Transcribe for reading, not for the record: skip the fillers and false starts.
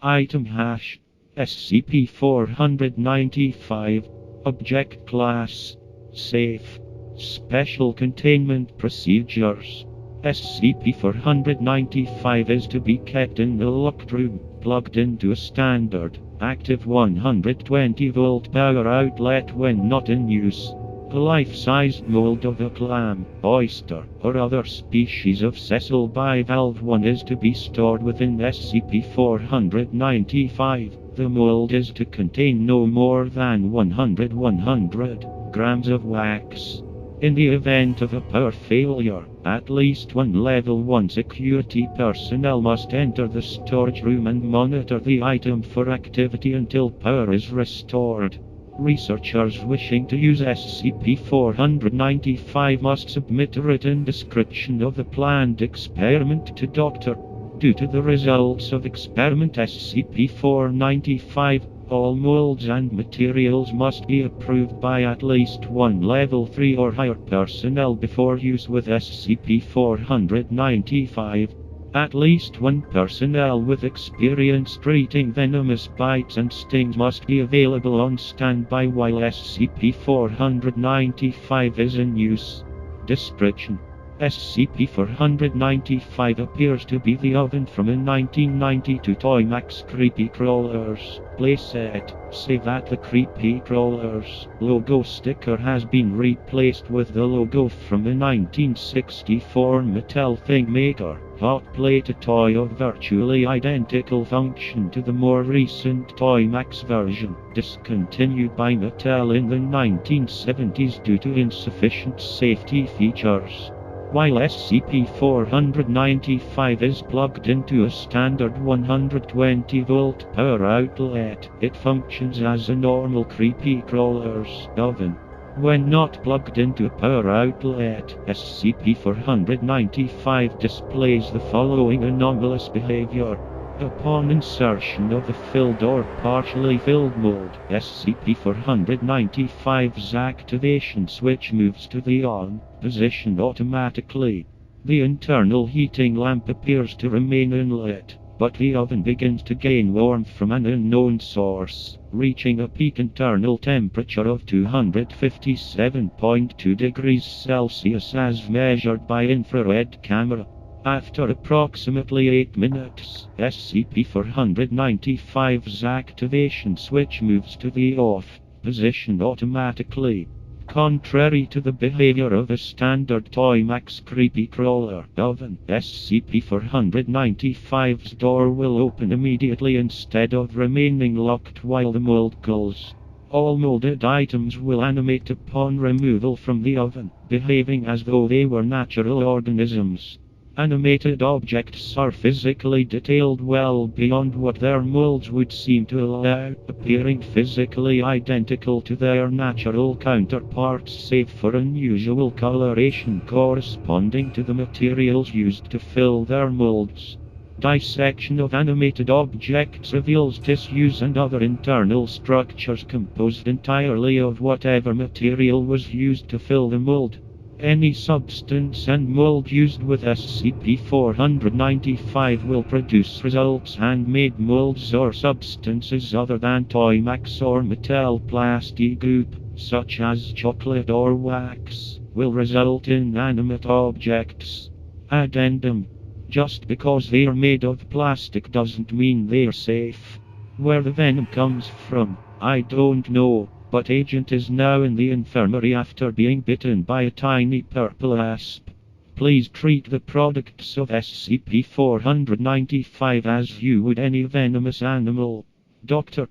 Item hash SCP-495. Object Class Safe. Special Containment Procedures. SCP-495 is to be kept in a locked room, plugged into a standard, active 120-volt power outlet when not in use. The life-sized mold of a clam, oyster, or other species of sessile bivalve one is to be stored within SCP-495. The mold is to contain no more than 100 grams of wax. In the event of a power failure, at least one Level 1 security personnel must enter the storage room and monitor the item for activity until power is restored. Researchers wishing to use SCP-495 must submit a written description of the planned experiment to Dr. Due to the results of experiment SCP-495, all molds and materials must be approved by at least one Level 3 or higher personnel before use with SCP-495. At least one personnel with experience treating venomous bites and stings must be available on standby while SCP-495 is in use. Description: SCP-495 appears to be the oven from a 1992 Toymax Creepy Crawlers playset. Save that the Creepy Crawlers logo sticker has been replaced with the logo from a 1964 Mattel Thingmaker hot plate, a toy of virtually identical function to the more recent Toymax version, discontinued by Mattel in the 1970s due to insufficient safety features. While SCP-495 is plugged into a standard 120-volt power outlet, it functions as a normal Creepy Crawler's oven. When not plugged into a power outlet, SCP-495 displays the following anomalous behavior. Upon insertion of the filled or partially filled mold, SCP-495's activation switch moves to the on position automatically. The internal heating lamp appears to remain unlit, but the oven begins to gain warmth from an unknown source, reaching a peak internal temperature of 257.2 degrees Celsius as measured by infrared camera. After approximately 8 minutes, SCP-495's activation switch moves to the off position automatically. Contrary to the behavior of a standard Toymax Creepy Crawler oven, SCP-495's door will open immediately instead of remaining locked while the mold cools. All molded items will animate upon removal from the oven, behaving as though they were natural organisms. Animated objects are physically detailed well beyond what their molds would seem to allow, appearing physically identical to their natural counterparts save for unusual coloration corresponding to the materials used to fill their molds. Dissection of animated objects reveals tissues and other internal structures composed entirely of whatever material was used to fill the mold. Any substance and mold used with SCP-495 will produce results. Handmade molds or substances other than Toymax or Mattel plastic goop, such as chocolate or wax, will result in animate objects. Addendum: just because they're made of plastic doesn't mean they're safe. Where the venom comes from, I don't know. But Agent is now in the infirmary after being bitten by a tiny purple asp. Please treat the products of SCP-495 as you would any venomous animal. Dr.